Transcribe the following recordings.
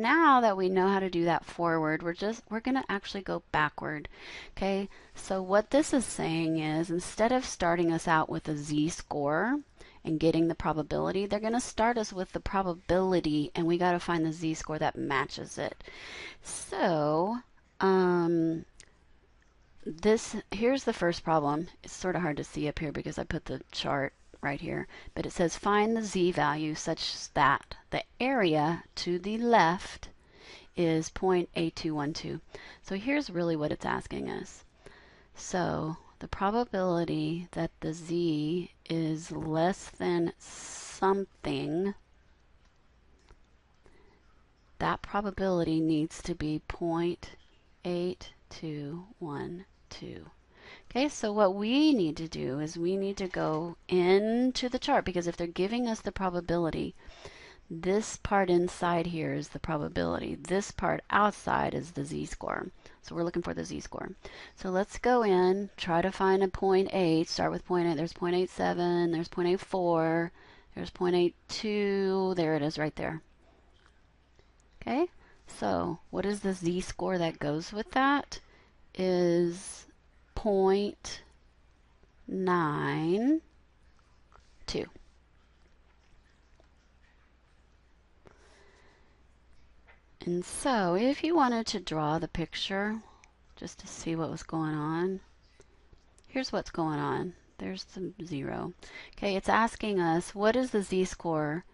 now that we know how to do that forward, we're going to actually go backward. Okay, so what this is saying is instead of starting us out with a z-score and getting the probability, they're going to start us with the probability, and we got to find the z-score that matches it. So here's the first problem. It's sort of hard to see up here because I put the chart right here, but it says find the z-value such that the area to the left is 0.8212. So here's really what it's asking us. So the probability that the z is less than something, that probability needs to be 0.8212. Okay, so what we need to do is we need to go into the chart, because if they're giving us the probability, this part inside here is the probability. This part outside is the z-score. So we're looking for the z-score. So let's go in, try to find a 0.8, start with 0.8. There's 0.87, there's 0.84, there's 0.82, there it is right there. Okay, so what is the z-score that goes with that? Is 0.92. And so if you wanted to draw the picture just to see what was going on, here's what's going on. There's the 0. Okay, it's asking us what is the z-score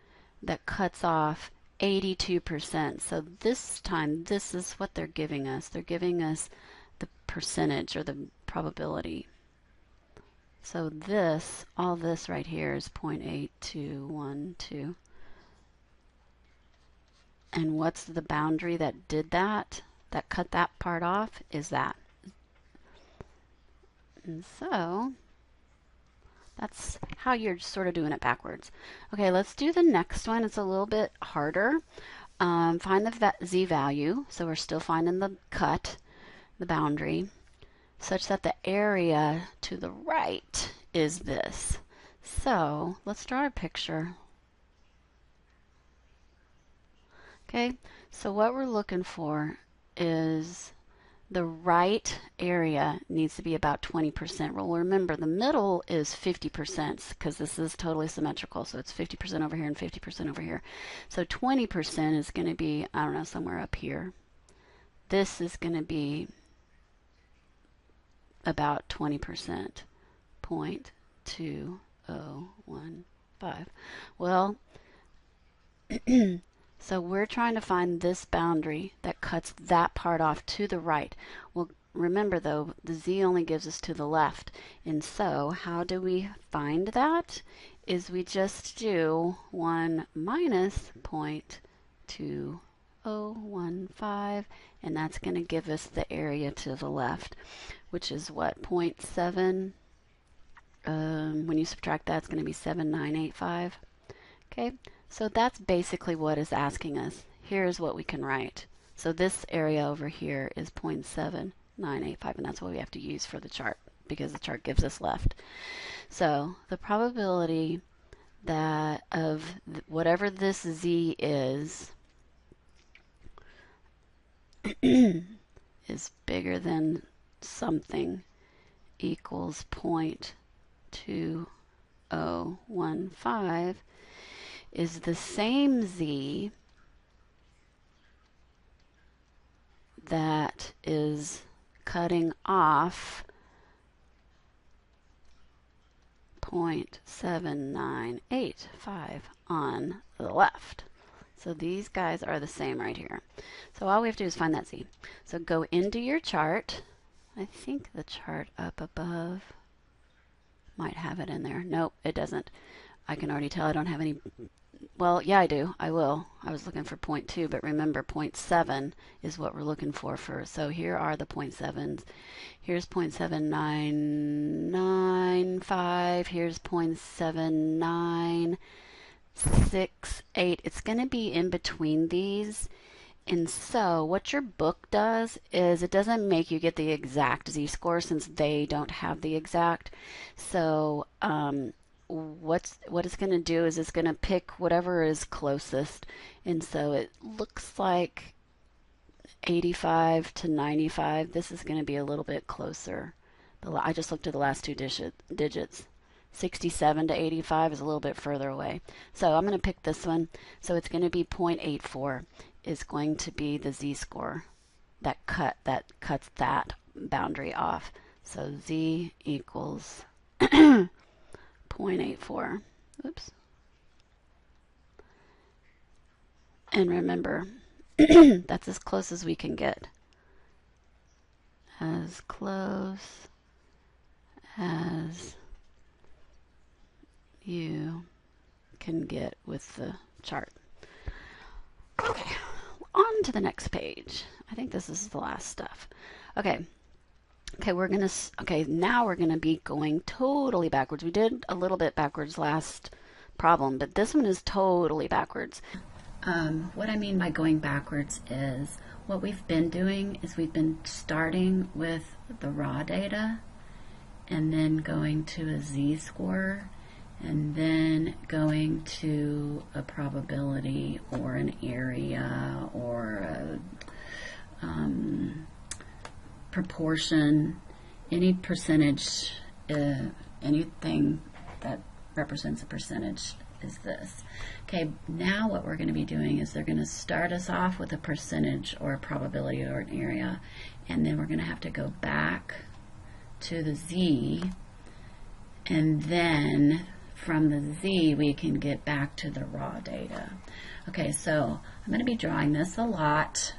that cuts off 82%. So this time, this is what they're giving us. They're giving us the percentage or the probability. So this, all this right here is 0.8212. And what's the boundary that did that? That cut that part off is that. And so that's how you're sort of doing it backwards. Okay, let's do the next one. It's a little bit harder. Find the z-value. So we're still finding the cut, the boundary, such that the area to the right is this. So let's draw a picture. Okay, so what we're looking for is the right area needs to be about 20%. Well, remember the middle is 50% because this is totally symmetrical. So it's 50% over here and 50% over here. So 20% is going to be, I don't know, somewhere up here. This is going to be about 20%, 0.2015. Well, so we're trying to find this boundary that cuts that part off to the right. Well, remember though, the z only gives us to the left. And so how do we find that? Is we just do 1 minus 0.2015, and that's going to give us the area to the left, which is what, 0.7. When you subtract that, it's going to be 7985. Okay. So that's basically what it's asking us. Here's what we can write. So this area over here is 0.7985, and that's what we have to use for the chart because the chart gives us left. So the probability that of whatever this z is is bigger than something equals 0.2015 is the same z that is cutting off 0.7985 on the left. So these guys are the same right here. So all we have to do is find that z. So go into your chart. I think the chart up above might have it in there. Nope, it doesn't. I can already tell I don't have any. Well, yeah, I do. I will. I was looking for 0.2, but remember 0.7 is what we're looking for first. So here are the 0.7s. Here's 0.7995. Here's 0.7968. It's going to be in between these. And so what your book does is it doesn't make you get the exact z-score since they don't have the exact. So what it's going to do is it's going to pick whatever is closest. And so it looks like 85 to 95. This is going to be a little bit closer. I just looked at the last two digits. 67 to 85 is a little bit further away. So I'm going to pick this one. So it's going to be 0.84 is going to be the z-score that cuts that boundary off. So z equals 0.84. Oops. And remember, that's as close as we can get. As close as you can get with the chart. Okay, on to the next page. I think this is the last stuff. Okay, now we're gonna be going totally backwards. We did a little bit backwards last problem, but this one is totally backwards. What I mean by going backwards is what we've been doing is we've been starting with the raw data and then going to a z-score and then going to a probability or an area or a proportion, any percentage, anything that represents a percentage is this. Okay, now what we're going to be doing is they're going to start us off with a percentage or a probability or an area, and then we're going to have to go back to the z, and then from the z we can get back to the raw data. Okay, so I'm going to be drawing this a lot.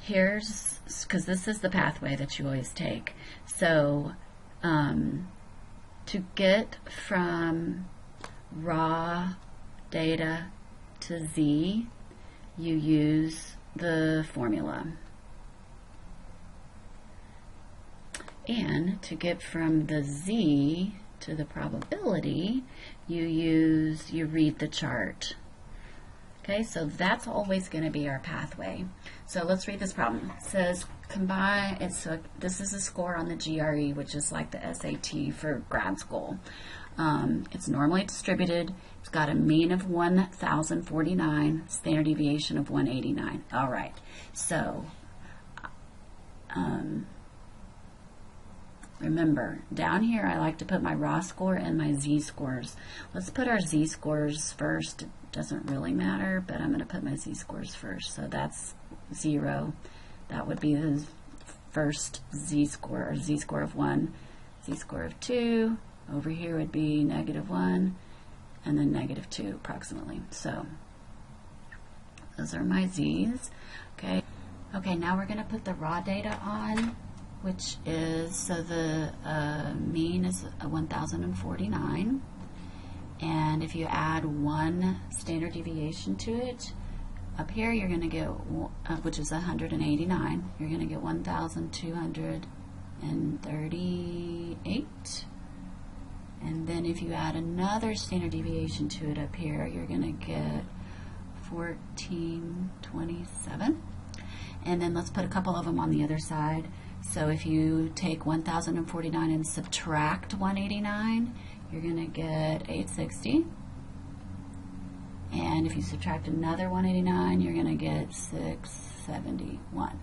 Here's, because this is the pathway that you always take. So to get from raw data to z, you use the formula. And to get from the z to the probability, you read the chart. Okay, so that's always going to be our pathway. So let's read this problem. It says combine, this is a score on the GRE, which is like the SAT for grad school. It's normally distributed. It's got a mean of 1,049, standard deviation of 189. All right, so remember, down here I like to put my raw score and my z-scores. Let's put our z-scores first. It doesn't really matter, but I'm going to put my z-scores first. So that's 0. That would be the first z-score, or z-score of 1, z-score of 2. Over here would be -1, and then -2 approximately. So those are my z's. Okay. Okay, now we're going to put the raw data on, which is, so the mean is 1,049, and if you add 1 standard deviation to it, up here you're going to get, which is 189, you're going to get 1,238, and then if you add another standard deviation to it up here, you're going to get 1,427, and then let's put a couple of them on the other side. So if you take 1,049 and subtract 189, you're going to get 860. And if you subtract another 189, you're going to get 671.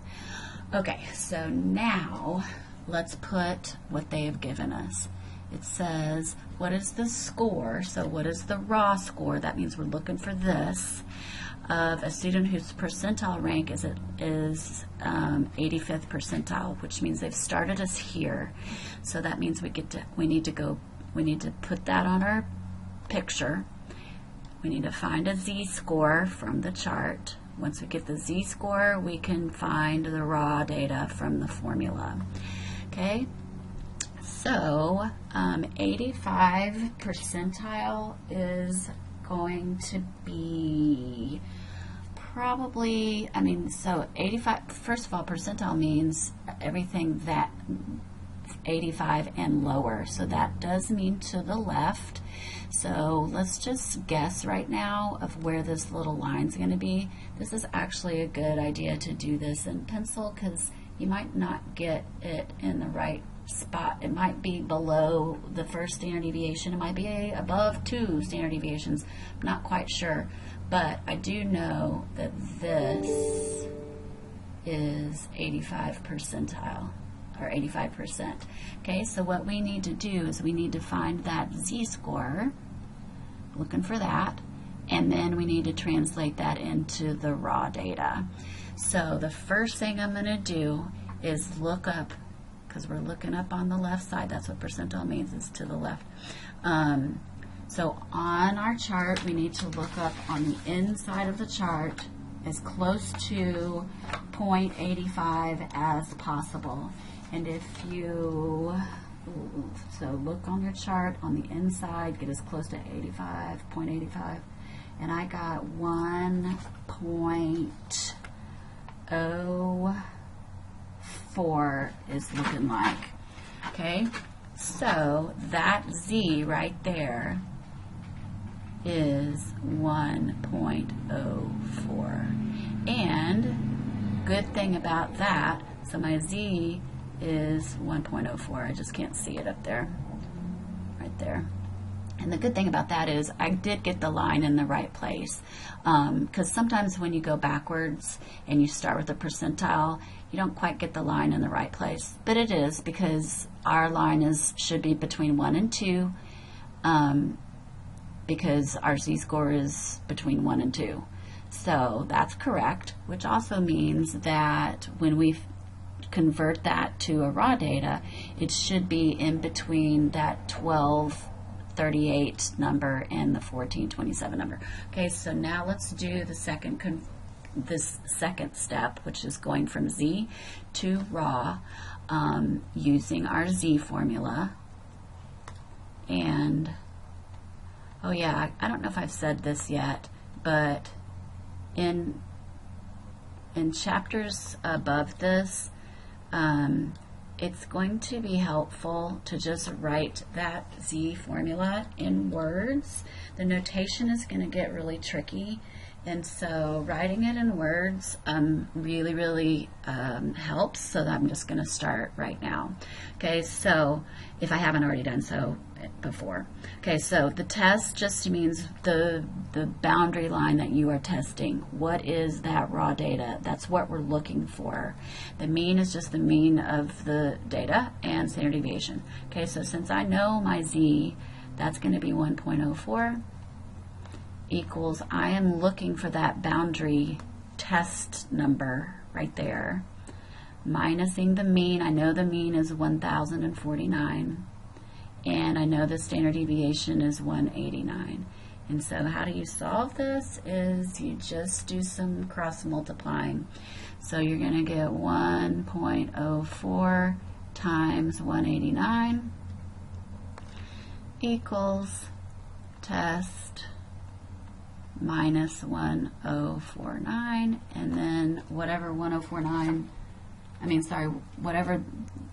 Okay, so now let's put what they have given us. It says, what is the score? So what is the raw score? That means we're looking for this, of a student whose percentile rank is 85th percentile, which means they've started us here. So that means we need to put that on our picture. We need to find a z-score from the chart. Once we get the z-score, we can find the raw data from the formula. Okay, so 85 percentile is going to be probably, so 85, first of all, percentile means everything that 85 and lower, so that does mean to the left. So let's just guess right now of where this little line's going to be. This is actually a good idea to do this in pencil because you might not get it in the right spot. It might be below the first standard deviation. It might be above 2 standard deviations. I'm not quite sure. But I do know that this is 85 percentile, or 85%. Okay, so what we need to do is we need to find that z-score, looking for that, and then we need to translate that into the raw data. So the first thing I'm going to do is look up, because we're looking up on the left side, that's what percentile means, is to the left. So on our chart, we need to look up on the inside of the chart as close to 0.85 as possible. And if you, so look on your chart on the inside, get as close to 0.85, and I got 1.04 is looking like. Okay, so that Z right there is 1.04. And good thing about that, so my Z is 1.04. I just can't see it up there, right there. And the good thing about that is I did get the line in the right place, because sometimes when you go backwards and you start with a percentile, you don't quite get the line in the right place. But it is, because our line should be between 1 and 2, because our z-score is between 1 and 2. So that's correct, which also means that when we convert that to a raw data, it should be in between that 1238 number and the 1427 number. Okay, so now let's do the this second step, which is going from Z to raw, using our Z formula. And oh yeah, I don't know if I've said this yet, but in chapters above this, it's going to be helpful to just write that Z formula in words. The notation is going to get really tricky, and so writing it in words really helps. So that I'm just going to start right now. Okay, so if I haven't already done so before. Okay, so the test just means the boundary line that you are testing. What is that raw data? That's what we're looking for. The mean is just the mean of the data and standard deviation. Okay, so since I know my Z, that's going to be 1.04 equals, I am looking for that boundary test number right there, minusing the mean. I know the mean is 1,049. And I know the standard deviation is 189. And so how do you solve this is you just do some cross multiplying. So you're going to get 1.04 times 189 equals test minus 1049, and then whatever 1049, whatever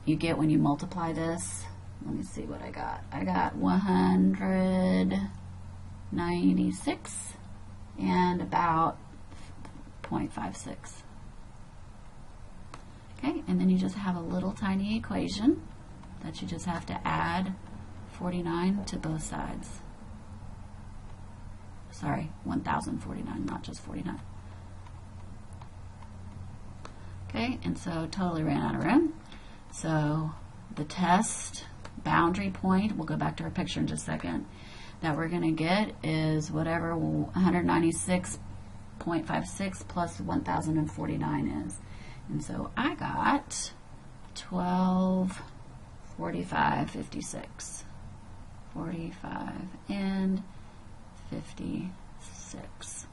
you get when you multiply this. Let me see what I got. I got 196 and about 0.56. Okay, and then you just have a little tiny equation that you just have to add 49 to both sides. Sorry, 1,049, not just 49. Okay, and so totally ran out of room. So the test boundary point, we'll go back to our picture in just a second, that we're going to get is whatever 196.56 plus 1,049 is. And so I got 1245.56. 45 and 56.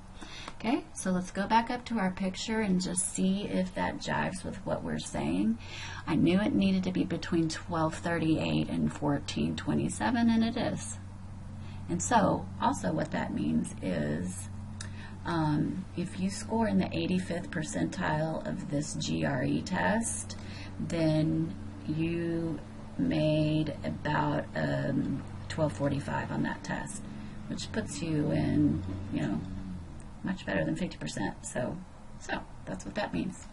Okay, so let's go back up to our picture and just see if that jives with what we're saying. I knew it needed to be between 1238 and 1427, and it is. And so, also what that means is if you score in the 85th percentile of this GRE test, then you made about 1245 on that test, which puts you in, much better than 50%. So that's what that means.